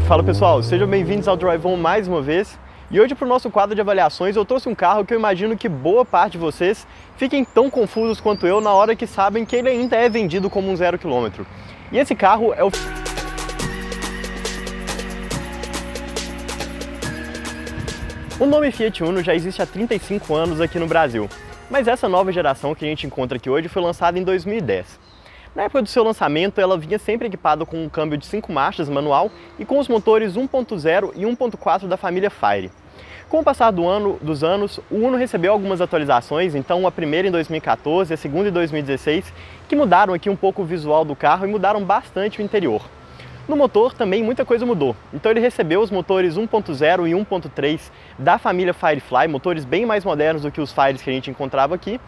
Fala pessoal, sejam bem-vindos ao Drive On mais uma vez. E hoje para o nosso quadro de avaliações eu trouxe um carro que eu imagino que boa parte de vocês fiquem tão confusos quanto eu na hora que sabem que ele ainda é vendido como um 0 km. E esse carro é o... O nome Fiat Uno já existe há 35 anos aqui no Brasil, mas essa nova geração que a gente encontra aqui hoje foi lançada em 2010. Na época do seu lançamento, ela vinha sempre equipada com um câmbio de 5 marchas manual e com os motores 1.0 e 1.4 da família Fire. Com o passar dos anos, o Uno recebeu algumas atualizações, então a primeira em 2014 e a segunda em 2016, que mudaram aqui um pouco o visual do carro e mudaram bastante o interior. No motor também muita coisa mudou, então ele recebeu os motores 1.0 e 1.3 da família Firefly, motores bem mais modernos do que os Fires que a gente encontrava aqui.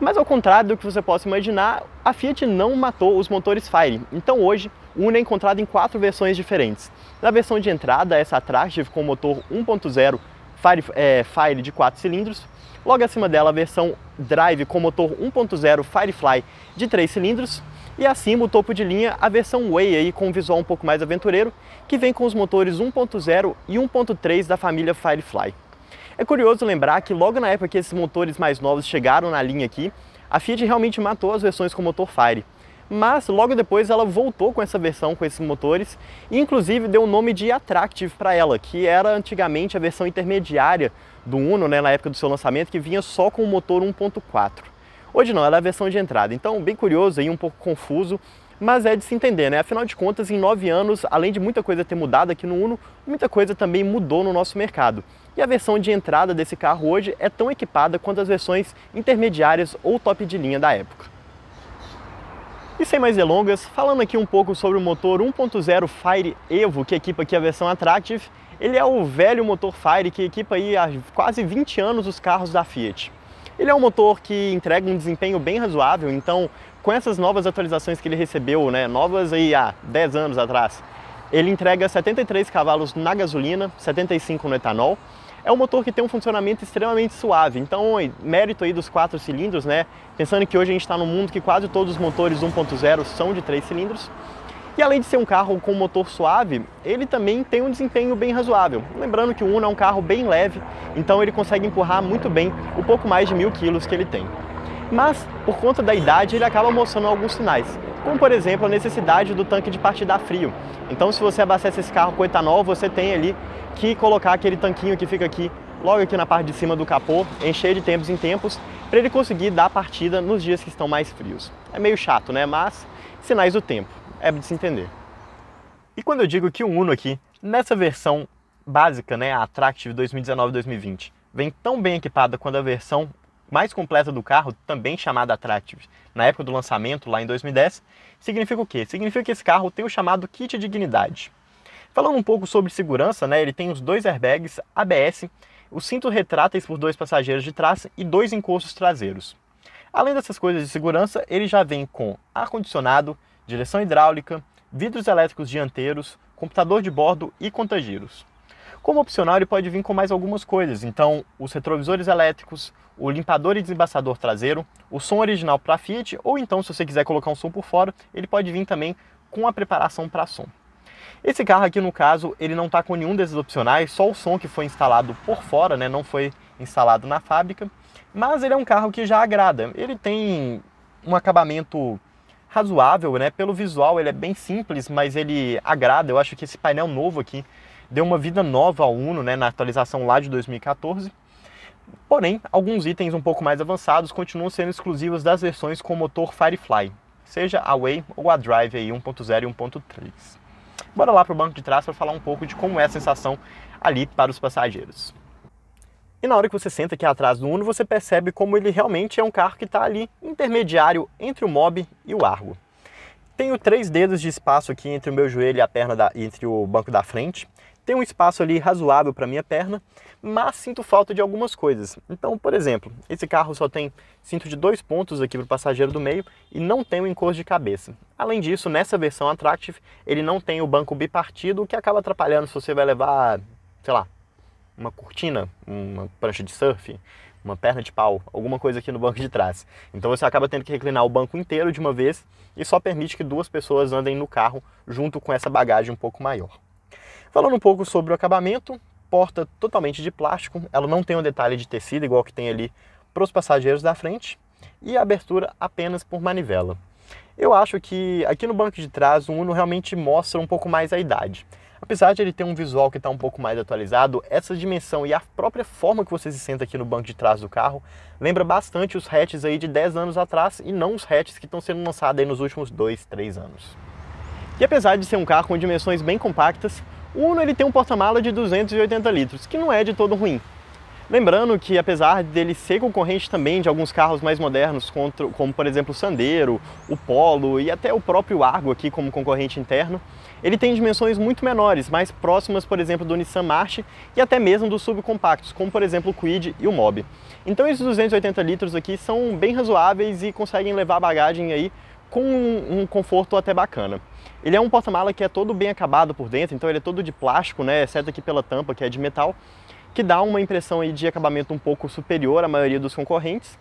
Mas ao contrário do que você possa imaginar, a Fiat não matou os motores Fire. Então hoje, o Uno é encontrado em 4 versões diferentes. Na versão de entrada, essa Attractive com motor 1.0 Fire de 4 cilindros. Logo acima dela, a versão Drive com motor 1.0 Firefly de 3 cilindros. E acima, o topo de linha, a versão Way aí, com um visual um pouco mais aventureiro, que vem com os motores 1.0 e 1.3 da família Firefly. É curioso lembrar que logo na época que esses motores mais novos chegaram na linha aqui, a Fiat realmente matou as versões com motor Fire. Mas logo depois ela voltou com essa versão, com esses motores, e inclusive deu o nome de Attractive para ela, que era antigamente a versão intermediária do Uno, né, na época do seu lançamento, que vinha só com o motor 1.4. Hoje não, ela é a versão de entrada, então bem curioso aí, um pouco confuso, mas é de se entender, né? Afinal de contas, em 9 anos, além de muita coisa ter mudado aqui no Uno, muita coisa também mudou no nosso mercado. E a versão de entrada desse carro hoje é tão equipada quanto as versões intermediárias ou top de linha da época. E sem mais delongas, falando aqui um pouco sobre o motor 1.0 Fire Evo, que equipa aqui a versão Attractive, ele é o velho motor Fire que equipa aí há quase 20 anos os carros da Fiat. Ele é um motor que entrega um desempenho bem razoável, então com essas novas atualizações que ele recebeu, né, novas aí há 10 anos atrás, ele entrega 73 cavalos na gasolina, 75 no etanol. É um motor que tem um funcionamento extremamente suave, então mérito aí dos 4 cilindros, né? Pensando que hoje a gente está num mundo que quase todos os motores 1.0 são de 3 cilindros. E além de ser um carro com motor suave, ele também tem um desempenho bem razoável. Lembrando que o Uno é um carro bem leve, então ele consegue empurrar muito bem o pouco mais de 1000 quilos que ele tem. Mas, por conta da idade, ele acaba mostrando alguns sinais, como por exemplo a necessidade do tanque de partida a frio. Então se você abastece esse carro com etanol, você tem ali que colocar aquele tanquinho que fica aqui, logo aqui na parte de cima do capô, encher de tempos em tempos, para ele conseguir dar partida nos dias que estão mais frios. É meio chato, né? Mas sinais do tempo, é de se entender. E quando eu digo que o Uno aqui, nessa versão básica, né, a Attractive 2019-2020, vem tão bem equipada quanto a versão mais completa do carro, também chamada Attractive, na época do lançamento, lá em 2010, significa o quê? Significa que esse carro tem o chamado Kit Dignidade. Falando um pouco sobre segurança, né, ele tem os 2 airbags ABS, os cintos retráteis por 2 passageiros de trás e 2 encostos traseiros. Além dessas coisas de segurança, ele já vem com ar-condicionado, direção hidráulica, vidros elétricos dianteiros, computador de bordo e contagiros. Como opcional, ele pode vir com mais algumas coisas, então os retrovisores elétricos, o limpador e desembaçador traseiro, o som original para Fiat, ou então se você quiser colocar um som por fora, ele pode vir também com a preparação para som. Esse carro aqui, no caso, ele não está com nenhum desses opcionais, só o som que foi instalado por fora, né, não foi instalado na fábrica, mas ele é um carro que já agrada. Ele tem um acabamento razoável, né, pelo visual ele é bem simples, mas ele agrada. Eu acho que esse painel novo aqui deu uma vida nova ao Uno, né, na atualização lá de 2014. Porém, alguns itens um pouco mais avançados continuam sendo exclusivos das versões com motor Firefly, seja a Way ou a Drive aí 1.0 e 1.3. Bora lá para o banco de trás para falar um pouco de como é a sensação ali para os passageiros. E na hora que você senta aqui atrás do Uno, você percebe como ele realmente é um carro que está ali intermediário entre o Mobi e o Argo. Tenho 3 dedos de espaço aqui entre o meu joelho e a perna entre o banco da frente. Tem um espaço ali razoável para minha perna, mas sinto falta de algumas coisas. Então, por exemplo, esse carro só tem cinto de 2 pontos aqui para o passageiro do meio e não tem o encosto de cabeça. Além disso, nessa versão Attractive, ele não tem o banco bipartido, o que acaba atrapalhando se você vai levar, sei lá, uma cortina, uma prancha de surf, uma perna de pau, alguma coisa aqui no banco de trás. Então você acaba tendo que reclinar o banco inteiro de uma vez e só permite que 2 pessoas andem no carro junto com essa bagagem um pouco maior. Falando um pouco sobre o acabamento, porta totalmente de plástico, ela não tem um detalhe de tecido igual que tem ali para os passageiros da frente, e a abertura apenas por manivela. Eu acho que aqui no banco de trás o Uno realmente mostra um pouco mais a idade. Apesar de ele ter um visual que está um pouco mais atualizado, essa dimensão e a própria forma que você se senta aqui no banco de trás do carro lembra bastante os hatches aí de 10 anos atrás e não os hatches que estão sendo lançados aí nos últimos 2, 3 anos. E apesar de ser um carro com dimensões bem compactas, o Uno ele tem um porta-mala de 280 litros, que não é de todo ruim. Lembrando que apesar dele ser concorrente também de alguns carros mais modernos, como por exemplo o Sandero, o Polo e até o próprio Argo aqui como concorrente interno, ele tem dimensões muito menores, mais próximas, por exemplo, do Nissan March e até mesmo dos subcompactos, como por exemplo o Kwid e o Mobi. Então esses 280 litros aqui são bem razoáveis e conseguem levar a bagagem aí com um conforto até bacana. Ele é um porta-mala que é todo bem acabado por dentro, então ele é todo de plástico, né, exceto aqui pela tampa, que é de metal, que dá uma impressão aí de acabamento um pouco superior à maioria dos concorrentes.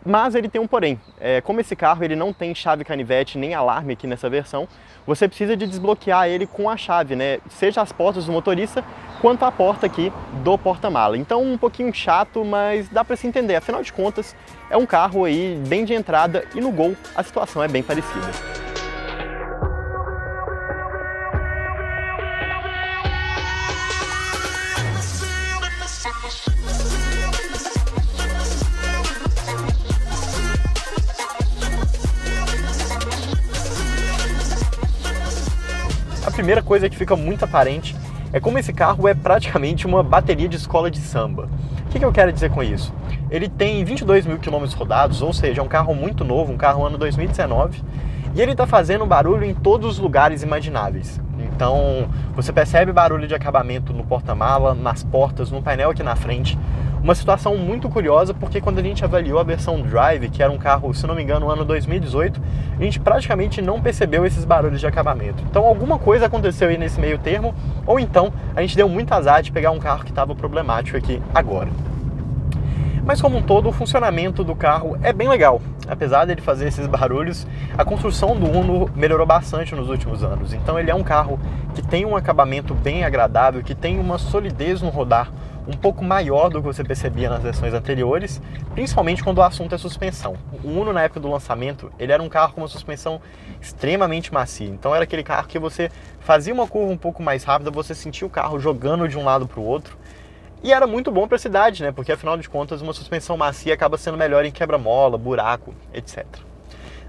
Mas ele tem um porém, como esse carro ele não tem chave canivete nem alarme aqui nessa versão, você precisa de desbloquear ele com a chave, né? Seja as portas do motorista, quanto a porta aqui do porta-mala. Então um pouquinho chato, mas dá para se entender, afinal de contas é um carro aí bem de entrada e no Gol a situação é bem parecida. A primeira coisa que fica muito aparente é como esse carro é praticamente uma bateria de escola de samba. O que eu quero dizer com isso? Ele tem 22 mil quilômetros rodados, ou seja, é um carro muito novo, um carro ano 2019, e ele está fazendo barulho em todos os lugares imagináveis. Então, você percebe barulho de acabamento no porta-mala, nas portas, no painel aqui na frente. Uma situação muito curiosa, porque quando a gente avaliou a versão Drive, que era um carro, se não me engano, ano 2018, a gente praticamente não percebeu esses barulhos de acabamento. Então alguma coisa aconteceu aí nesse meio termo, ou então a gente deu muito azar de pegar um carro que estava problemático aqui agora. Mas como um todo, o funcionamento do carro é bem legal. Apesar dele fazer esses barulhos, a construção do Uno melhorou bastante nos últimos anos. Então ele é um carro que tem um acabamento bem agradável, que tem uma solidez no rodar um pouco maior do que você percebia nas versões anteriores, principalmente quando o assunto é suspensão. O Uno, na época do lançamento, ele era um carro com uma suspensão extremamente macia. Então era aquele carro que você fazia uma curva um pouco mais rápida, você sentia o carro jogando de um lado para o outro. E era muito bom para a cidade, né? Porque afinal de contas uma suspensão macia acaba sendo melhor em quebra-mola, buraco, etc.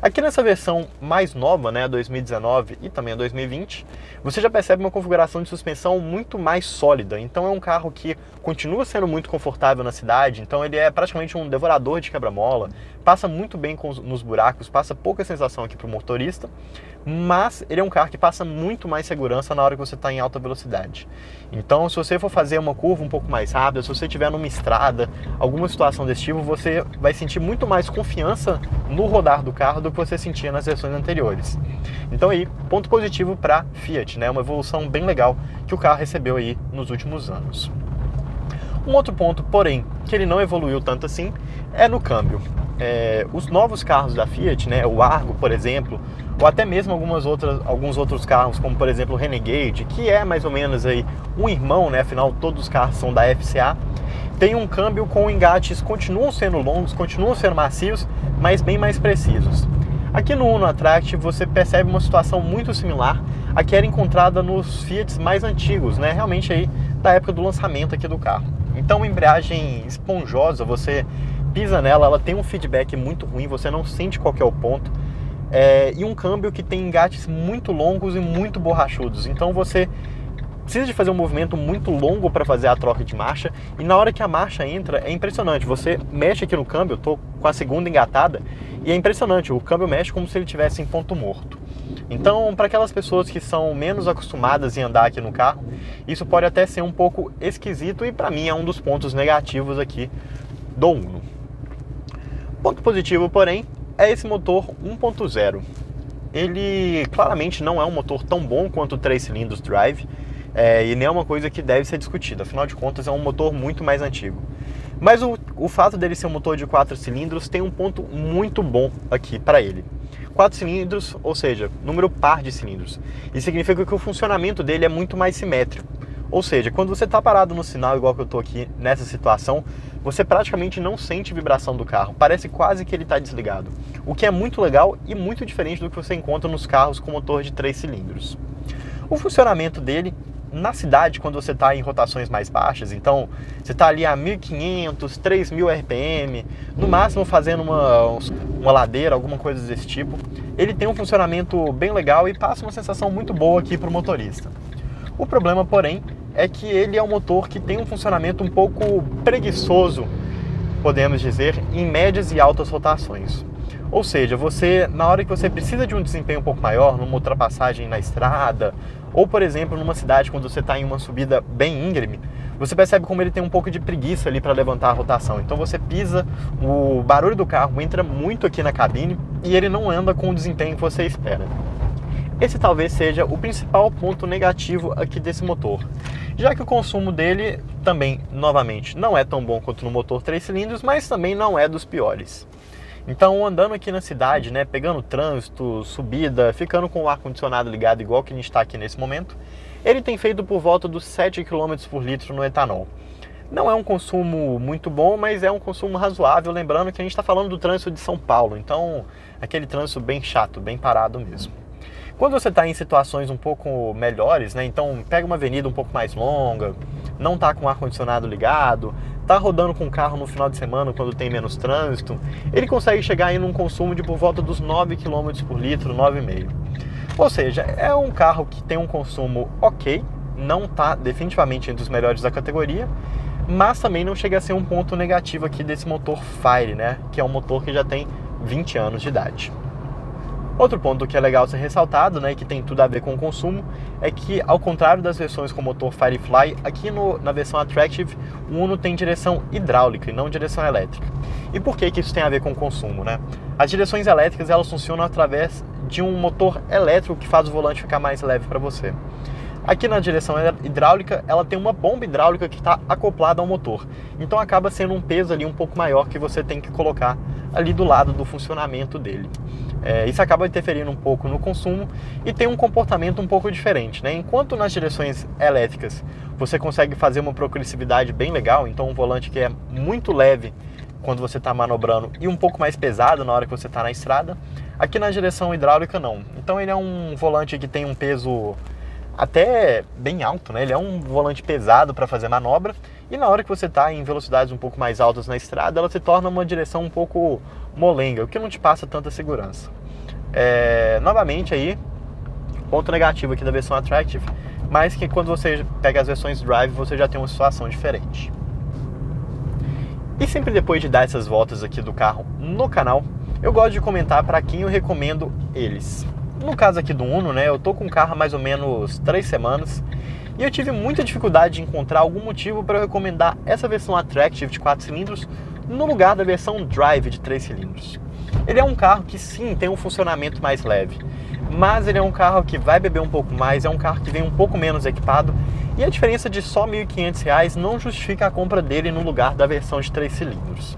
Aqui nessa versão mais nova, né, 2019 e também a 2020, você já percebe uma configuração de suspensão muito mais sólida. Então é um carro que continua sendo muito confortável na cidade, então ele é praticamente um devorador de quebra-mola, passa muito bem nos buracos, passa pouca sensação aqui para o motorista, mas ele é um carro que passa muito mais segurança na hora que você está em alta velocidade. Então se você for fazer uma curva um pouco mais rápida, se você estiver numa estrada, alguma situação desse tipo, você vai sentir muito mais confiança no rodar do carro do que você sentia nas versões anteriores. Então aí, ponto positivo para Fiat, né? Uma evolução bem legal que o carro recebeu aí nos últimos anos. Um outro ponto, porém, que ele não evoluiu tanto assim, é no câmbio. Os novos carros da Fiat, né, o Argo, por exemplo, ou até mesmo alguns outros carros, como por exemplo o Renegade, que é mais ou menos aí um irmão, né, afinal todos os carros são da FCA, tem um câmbio com engates continuam sendo longos, continuam sendo macios, mas bem mais precisos. Aqui no Uno Attract você percebe uma situação muito similar à que era encontrada nos Fiats mais antigos, né, realmente aí da época do lançamento aqui do carro. Então uma embreagem esponjosa, você pisa nela, ela tem um feedback muito ruim, você não sente qual que é o ponto, e um câmbio que tem engates muito longos e muito borrachudos, então você precisa de fazer um movimento muito longo para fazer a troca de marcha, e na hora que a marcha entra é impressionante, você mexe aqui no câmbio, eu tô com a segunda engatada, e é impressionante, o câmbio mexe como se ele estivesse em ponto morto. Então, para aquelas pessoas que são menos acostumadas em andar aqui no carro, isso pode até ser um pouco esquisito, e para mim é um dos pontos negativos aqui do Uno. Ponto positivo, porém, é esse motor 1.0. Ele claramente não é um motor tão bom quanto o 3 cilindros Drive, e nem é uma coisa que deve ser discutida, afinal de contas é um motor muito mais antigo. Mas o fato dele ser um motor de 4 cilindros tem um ponto muito bom aqui para ele. 4 cilindros, ou seja, número par de cilindros. Isso significa que o funcionamento dele é muito mais simétrico. Ou seja, quando você está parado no sinal, igual que eu estou aqui nessa situação, você praticamente não sente vibração do carro. Parece quase que ele está desligado. O que é muito legal e muito diferente do que você encontra nos carros com motor de 3 cilindros. O funcionamento dele na cidade, quando você está em rotações mais baixas, então você está ali a 1.500, 3.000 RPM, no máximo fazendo uma ladeira, alguma coisa desse tipo, ele tem um funcionamento bem legal e passa uma sensação muito boa aqui para o motorista. O problema, porém, é que ele é um motor que tem um funcionamento um pouco preguiçoso, podemos dizer, em médias e altas rotações. Ou seja, você, na hora que você precisa de um desempenho um pouco maior, numa ultrapassagem na estrada, ou por exemplo, numa cidade quando você está em uma subida bem íngreme, você percebe como ele tem um pouco de preguiça ali para levantar a rotação. Então você pisa, o barulho do carro entra muito aqui na cabine e ele não anda com o desempenho que você espera. Esse talvez seja o principal ponto negativo aqui desse motor, já que o consumo dele também, novamente, não é tão bom quanto no motor 3 cilindros, mas também não é dos piores. Então, andando aqui na cidade, né, pegando trânsito, subida, ficando com o ar-condicionado ligado igual que a gente está aqui nesse momento, ele tem feito por volta dos 7 km por litro no etanol. Não é um consumo muito bom, mas é um consumo razoável, lembrando que a gente está falando do trânsito de São Paulo, então aquele trânsito bem chato, bem parado mesmo. Quando você está em situações um pouco melhores, né, então pega uma avenida um pouco mais longa, não está com o ar-condicionado ligado, está rodando com o carro no final de semana quando tem menos trânsito, ele consegue chegar aí num consumo de por volta dos 9 km por litro, 9,5. Ou seja, é um carro que tem um consumo ok, não está definitivamente entre os melhores da categoria, mas também não chega a ser um ponto negativo aqui desse motor Fire, né, que é um motor que já tem 20 anos de idade. Outro ponto que é legal ser ressaltado, né, que tem tudo a ver com o consumo, é que, ao contrário das versões com motor Firefly, aqui na versão Attractive, o Uno tem direção hidráulica e não direção elétrica. E por que isso tem a ver com o consumo, né? As direções elétricas, elas funcionam através de um motor elétrico que faz o volante ficar mais leve para você. Aqui na direção hidráulica, ela tem uma bomba hidráulica que está acoplada ao motor. Então acaba sendo um peso ali um pouco maior que você tem que colocar ali do lado do funcionamento dele. Isso acaba interferindo um pouco no consumo e tem um comportamento um pouco diferente, né? Enquanto nas direções elétricas você consegue fazer uma progressividade bem legal, então um volante que é muito leve quando você está manobrando e um pouco mais pesado na hora que você está na estrada, aqui na direção hidráulica não. Então ele é um volante que tem um peso até bem alto, né? Ele é um volante pesado para fazer manobra e na hora que você está em velocidades um pouco mais altas na estrada, ela se torna uma direção um pouco molenga, o que não te passa tanta segurança. Novamente aí, ponto negativo aqui da versão Attractive, mas que quando você pega as versões Drive, você já tem uma situação diferente. E sempre depois de dar essas voltas aqui do carro no canal, eu gosto de comentar para quem eu recomendo eles. No caso aqui do Uno, né, eu tô com o carro há mais ou menos 3 semanas e eu tive muita dificuldade de encontrar algum motivo para eu recomendar essa versão Attractive de 4 cilindros no lugar da versão Drive de 3 cilindros. Ele é um carro que sim, tem um funcionamento mais leve, mas ele é um carro que vai beber um pouco mais, é um carro que vem um pouco menos equipado e a diferença de só R$ 1.500 não justifica a compra dele no lugar da versão de 3 cilindros.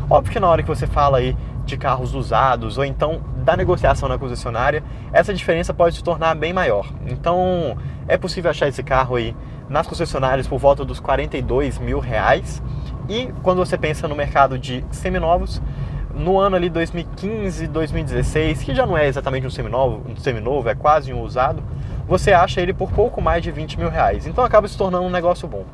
Óbvio que na hora que você fala aí de carros usados ou então da negociação na concessionária, essa diferença pode se tornar bem maior. Então é possível achar esse carro aí nas concessionárias por volta dos R$ 42.000 e quando você pensa no mercado de seminovos, no ano ali 2015, 2016, que já não é exatamente um seminovo, é quase um usado, você acha ele por pouco mais de R$ 20.000. Então acaba se tornando um negócio bom.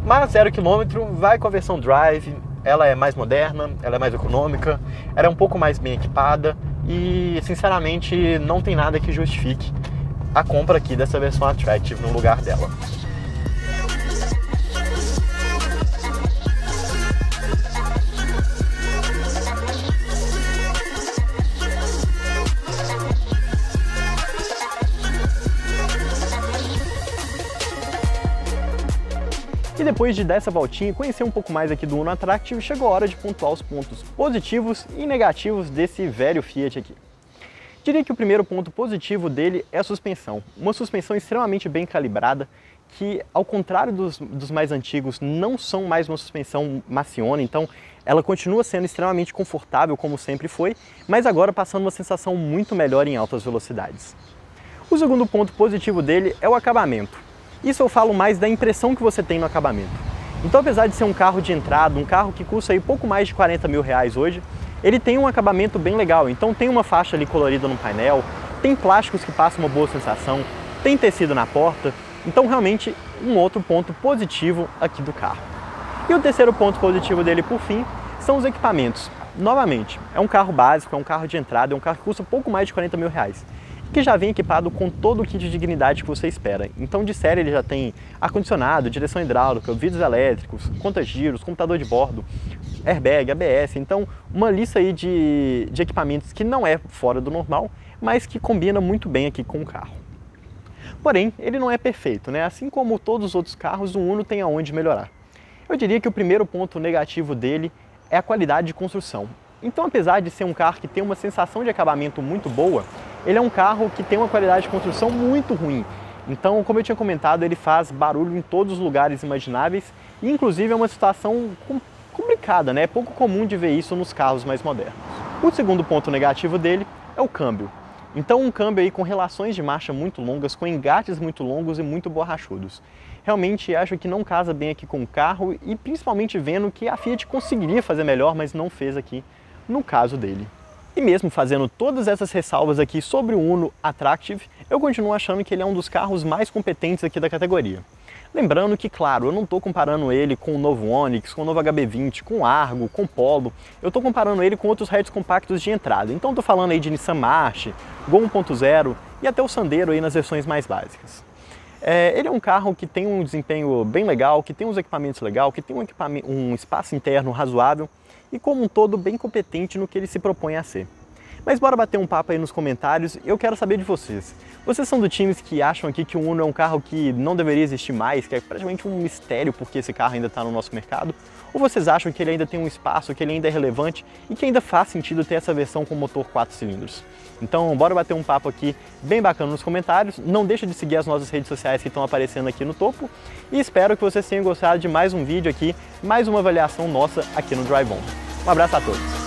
Mas 0 km vai com a versão Drive, ela é mais moderna, ela é mais econômica, ela é um pouco mais bem equipada e, sinceramente, não tem nada que justifique a compra aqui dessa versão Attractive no lugar dela. E depois de dar essa voltinha e conhecer um pouco mais aqui do Uno Attractive, chegou a hora de pontuar os pontos positivos e negativos desse velho Fiat aqui. Diria que o primeiro ponto positivo dele é a suspensão. Uma suspensão extremamente bem calibrada, que, ao contrário dos mais antigos, não são mais uma suspensão maciona, então ela continua sendo extremamente confortável, como sempre foi, mas agora passando uma sensação muito melhor em altas velocidades. O segundo ponto positivo dele é o acabamento. Isso eu falo mais da impressão que você tem no acabamento. Então, apesar de ser um carro de entrada, um carro que custa aí pouco mais de 40 mil reais hoje, ele tem um acabamento bem legal. Então tem uma faixa ali colorida no painel, tem plásticos que passam uma boa sensação, tem tecido na porta, então realmente um outro ponto positivo aqui do carro. E o terceiro ponto positivo dele, por fim, são os equipamentos. Novamente, é um carro básico, é um carro de entrada, é um carro que custa pouco mais de 40 mil reais, que já vem equipado com todo o kit de dignidade que você espera. Então, de série, ele já tem ar-condicionado, direção hidráulica, vidros elétricos, conta-giros, computador de bordo, airbag, ABS, então uma lista aí de equipamentos que não é fora do normal, mas que combina muito bem aqui com o carro. Porém, ele não é perfeito, né? Assim como todos os outros carros, o Uno tem aonde melhorar. Eu diria que o primeiro ponto negativo dele é a qualidade de construção. Então, apesar de ser um carro que tem uma sensação de acabamento muito boa, ele é um carro que tem uma qualidade de construção muito ruim. Então, como eu tinha comentado, ele faz barulho em todos os lugares imagináveis e, inclusive, é uma situação complicada, né? É pouco comum de ver isso nos carros mais modernos. O segundo ponto negativo dele é o câmbio. Então, um câmbio aí com relações de marcha muito longas, com engates muito longos e muito borrachudos. Realmente acho que não casa bem aqui com o carro e principalmente vendo que a Fiat conseguiria fazer melhor, mas não fez aqui no caso dele. E mesmo fazendo todas essas ressalvas aqui sobre o Uno Attractive, eu continuo achando que ele é um dos carros mais competentes aqui da categoria. Lembrando que, claro, eu não estou comparando ele com o novo Onix, com o novo HB20, com o Argo, com o Polo. Eu estou comparando ele com outros hatches compactos de entrada. Então estou falando aí de Nissan March, Gol 1.0 e até o Sandero aí nas versões mais básicas. Ele é um carro que tem um desempenho bem legal, que tem uns equipamentos legais, que tem um espaço interno razoável e, como um todo, bem competente no que ele se propõe a ser. Mas bora bater um papo aí nos comentários, eu quero saber de vocês. Vocês são do times que acham aqui que o Uno é um carro que não deveria existir mais, que é praticamente um mistério porque esse carro ainda está no nosso mercado? Ou vocês acham que ele ainda tem um espaço, que ele ainda é relevante e que ainda faz sentido ter essa versão com motor 4 cilindros? Então bora bater um papo aqui bem bacana nos comentários, não deixa de seguir as nossas redes sociais que estão aparecendo aqui no topo e espero que vocês tenham gostado de mais um vídeo aqui, mais uma avaliação nossa aqui no Drive On. Um abraço a todos!